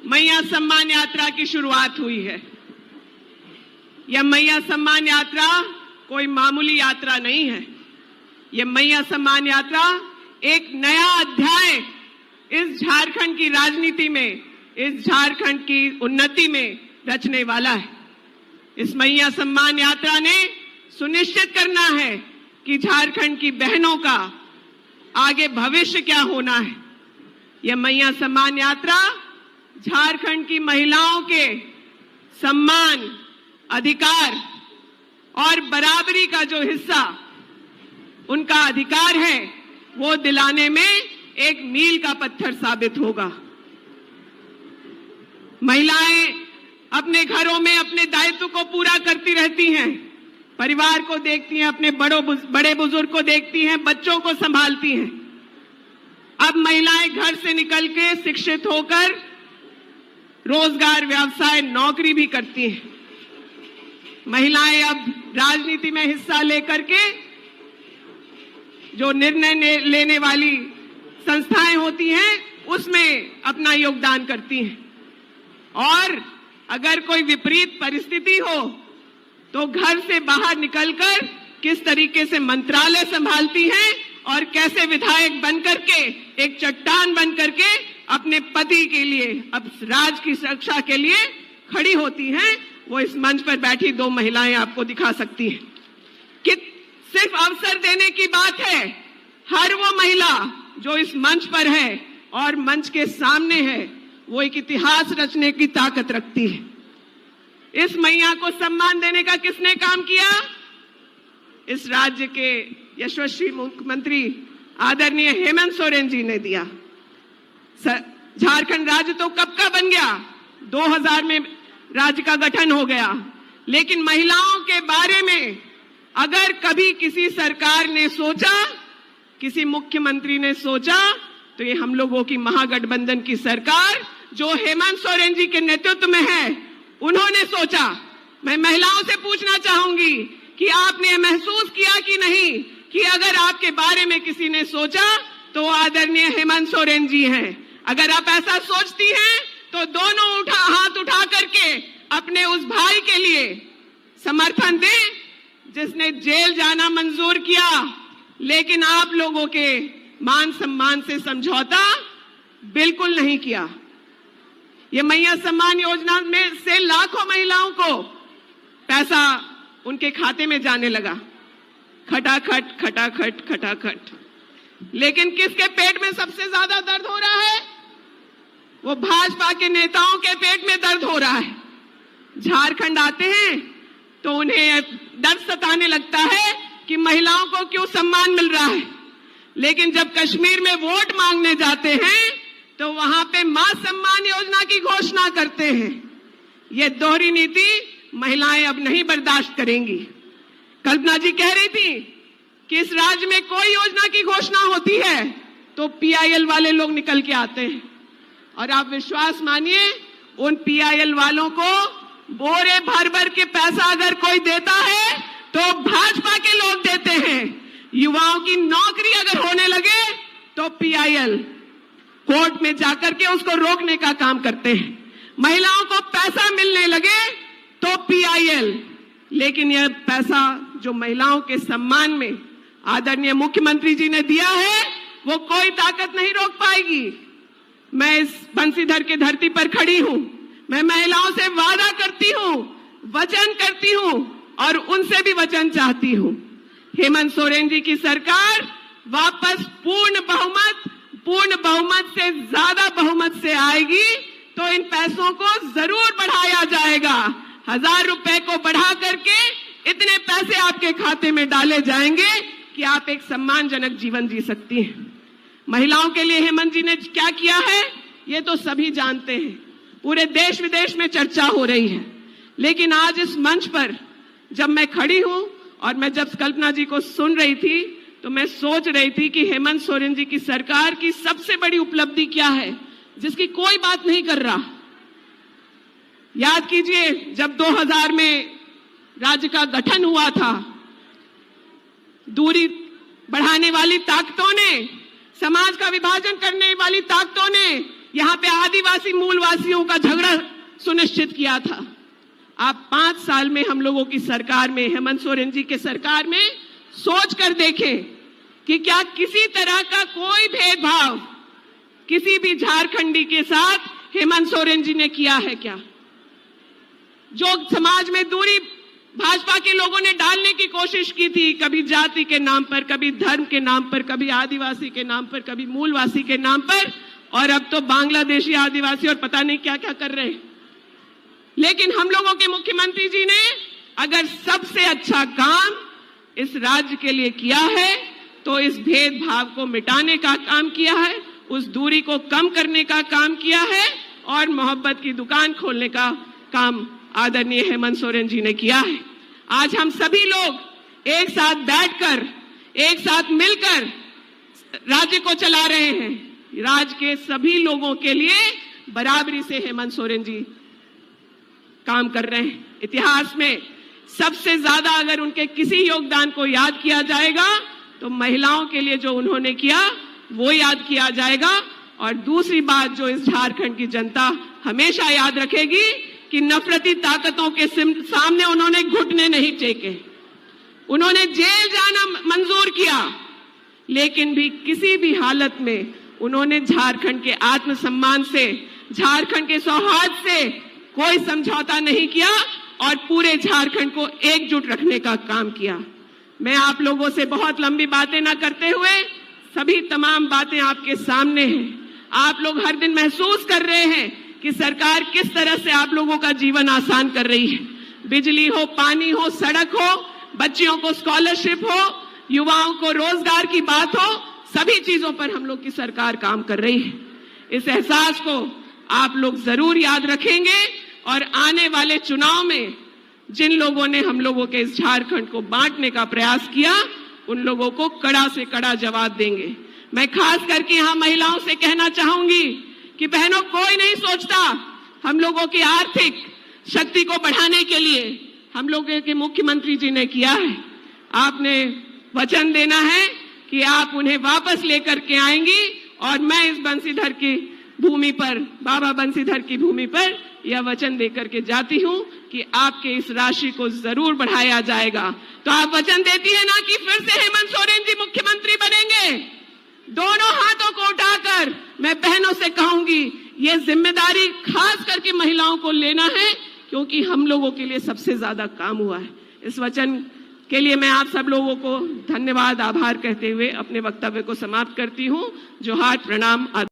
मैया सम्मान यात्रा की शुरुआत हुई है। यह मैया सम्मान यात्रा कोई मामूली यात्रा नहीं है। यह मैया सम्मान यात्रा एक नया अध्याय इस झारखंड की राजनीति में, इस झारखंड की उन्नति में रचने वाला है। इस मैया सम्मान यात्रा ने सुनिश्चित करना है कि झारखंड की बहनों का आगे भविष्य क्या होना है। यह मैया सम्मान यात्रा झारखंड की महिलाओं के सम्मान, अधिकार और बराबरी का जो हिस्सा उनका अधिकार है वो दिलाने में एक मील का पत्थर साबित होगा। महिलाएं अपने घरों में अपने दायित्व को पूरा करती रहती हैं, परिवार को देखती हैं, अपने बड़े बुजुर्ग को देखती हैं, बच्चों को संभालती हैं। अब महिलाएं घर से निकल के शिक्षित होकर रोजगार, व्यवसाय, नौकरी भी करती हैं। महिलाएं अब राजनीति में हिस्सा लेकर के जो निर्णय लेने वाली संस्थाएं होती हैं उसमें अपना योगदान करती हैं। और अगर कोई विपरीत परिस्थिति हो तो घर से बाहर निकलकर किस तरीके से मंत्रालय संभालती हैं और कैसे विधायक बनकर के, एक चट्टान बनकर के अपने पति के लिए, अब राज की सुरक्षा के लिए खड़ी होती हैं, वो इस मंच पर बैठी दो महिलाएं आपको दिखा सकती हैं। कि सिर्फ अवसर देने की बात है। हर वो महिला जो इस मंच पर है और मंच के सामने है, वो एक इतिहास रचने की ताकत रखती है। इस मैया को सम्मान देने का किसने काम किया? इस राज्य के यशस्वी मुख्यमंत्री आदरणीय हेमंत सोरेन जी ने दिया। झारखंड राज्य तो कब का बन गया, 2000 में राज्य का गठन हो गया, लेकिन महिलाओं के बारे में अगर कभी किसी सरकार ने सोचा, किसी मुख्यमंत्री ने सोचा, तो ये हम लोगों की महागठबंधन की सरकार जो हेमंत सोरेन जी के नेतृत्व में है, उन्होंने सोचा। मैं महिलाओं से पूछना चाहूंगी कि आपने महसूस किया कि नहीं कि अगर आपके बारे में किसी ने सोचा तो आदरणीय हेमंत सोरेन जी हैं। अगर आप ऐसा सोचती हैं तो दोनों हाथ उठा करके अपने उस भाई के लिए समर्थन दें जिसने जेल जाना मंजूर किया, लेकिन आप लोगों के मान सम्मान से समझौता बिल्कुल नहीं किया। ये मैया सम्मान योजना में से लाखों महिलाओं को पैसा उनके खाते में जाने लगा, खटाखट खटाखट खटाखट। लेकिन किसके पेट में सबसे ज्यादा दर्द हो रहा है? वो भाजपा के नेताओं के पेट में दर्द हो रहा है। झारखंड आते हैं तो उन्हें डर सताने लगता है कि महिलाओं को क्यों सम्मान मिल रहा है, लेकिन जब कश्मीर में वोट मांगने जाते हैं तो वहां पे मां सम्मान योजना की घोषणा करते हैं। ये दोहरी नीति महिलाएं अब नहीं बर्दाश्त करेंगी। कल्पना जी कह रही थी कि इस राज्य में कोई योजना की घोषणा होती है तो पीआईएल वाले लोग निकल के आते हैं, और आप विश्वास मानिए उन पीआईएल वालों को बोरे भर भर के पैसा अगर कोई देता है तो भाजपा के लोग देते हैं। युवाओं की नौकरी अगर होने लगे तो पीआईएल कोर्ट में जाकर के उसको रोकने का काम करते हैं। महिलाओं को पैसा मिलने लगे तो पीआईएल, लेकिन यह पैसा जो महिलाओं के सम्मान में आदरणीय मुख्यमंत्री जी ने दिया है वो कोई ताकत नहीं रोक पाएगी। मैं इस बंसीधर की धरती पर खड़ी हूं, मैं महिलाओं से वादा करती हूं, वचन करती हूं और उनसे भी वचन चाहती हूं। हेमंत सोरेन जी की सरकार वापस पूर्ण बहुमत से ज्यादा बहुमत से आएगी तो इन पैसों को जरूर बढ़ाया जाएगा। 1000 रुपए को बढ़ा करके इतने पैसे आपके खाते में डाले जाएंगे कि आप एक सम्मानजनक जीवन जी सकती हैं। महिलाओं के लिए हेमंत जी ने क्या किया है ये तो सभी जानते हैं, पूरे देश विदेश में चर्चा हो रही है। लेकिन आज इस मंच पर जब मैं खड़ी हूं और मैं जब कल्पना जी को सुन रही थी तो मैं सोच रही थी कि हेमंत सोरेन जी की सरकार की सबसे बड़ी उपलब्धि क्या है जिसकी कोई बात नहीं कर रहा। याद कीजिए जब 2000 में राज्य का गठन हुआ था, दूरी बढ़ाने वाली ताकतों ने, समाज का विभाजन करने वाली ताकतों ने यहाँ पे आदिवासी मूलवासियों का झगड़ा सुनिश्चित किया था। आप 5 साल में हम लोगों की सरकार में, हेमंत सोरेन जी के सरकार में सोच कर देखें कि क्या किसी तरह का कोई भेदभाव किसी भी झारखंडी के साथ हेमंत सोरेन जी ने किया है क्या? जो समाज में दूरी भाजपा के लोगों ने डालने की कोशिश की थी, कभी जाति के नाम पर, कभी धर्म के नाम पर, कभी आदिवासी के नाम पर, कभी मूलवासी के नाम पर, और अब तो बांग्लादेशी आदिवासी और पता नहीं क्या क्या कर रहे हैं। लेकिन हम लोगों के मुख्यमंत्री जी ने अगर सबसे अच्छा काम इस राज्य के लिए किया है तो इस भेदभाव को मिटाने का काम किया है, उस दूरी को कम करने का काम किया है और मोहब्बत की दुकान खोलने का काम आदरणीय हेमंत सोरेन जी ने किया है। आज हम सभी लोग एक साथ बैठकर, एक साथ मिलकर राज्य को चला रहे हैं। राज्य के सभी लोगों के लिए बराबरी से हेमंत सोरेन जी काम कर रहे हैं। इतिहास में सबसे ज्यादा अगर उनके किसी योगदान को याद किया जाएगा तो महिलाओं के लिए जो उन्होंने किया वो याद किया जाएगा। और दूसरी बात जो इस झारखंड की जनता हमेशा याद रखेगी कि नफरती ताकतों के सामने उन्होंने घुटने नहीं टेके। उन्होंने जेल जाना मंजूर किया, लेकिन भी किसी भी हालत में उन्होंने झारखंड के आत्मसम्मान से, झारखंड के सौहार्द से कोई समझौता नहीं किया और पूरे झारखंड को एकजुट रखने का काम किया। मैं आप लोगों से बहुत लंबी बातें ना करते हुए, सभी तमाम बातें आपके सामने हैं। आप लोग हर दिन महसूस कर रहे हैं कि सरकार किस तरह से आप लोगों का जीवन आसान कर रही है। बिजली हो, पानी हो, सड़क हो, बच्चियों को स्कॉलरशिप हो, युवाओं को रोजगार की बात हो, सभी चीजों पर हम लोग की सरकार काम कर रही है। इस एहसास को आप लोग जरूर याद रखेंगे और आने वाले चुनाव में जिन लोगों ने हम लोगों के इस झारखंड को बांटने का प्रयास किया, उन लोगों को कड़ा से कड़ा जवाब देंगे। मैं खास करके यहाँ महिलाओं से कहना चाहूंगी कि बहनों, कोई नहीं सोचता हम लोगों की आर्थिक शक्ति को बढ़ाने के लिए हम लोगों के मुख्यमंत्री जी ने किया है। आपने वचन देना है कि आप उन्हें वापस लेकर के आएंगी और मैं इस बंसीधर की भूमि पर, बाबा बंसीधर की भूमि पर यह वचन देकर के जाती हूं कि आपके इस राशि को जरूर बढ़ाया जाएगा। तो आप वचन देती है ना कि फिर से हेमंत सोरेन जी मुख्यमंत्री बनेंगे? दोनों हाथों को उठाकर मैं बहनों से कहूंगी, ये जिम्मेदारी खास करके महिलाओं को लेना है, क्योंकि हम लोगों के लिए सबसे ज्यादा काम हुआ है। इस वचन के लिए मैं आप सब लोगों को धन्यवाद, आभार कहते हुए अपने वक्तव्य को समाप्त करती हूं। जोहार, प्रणाम।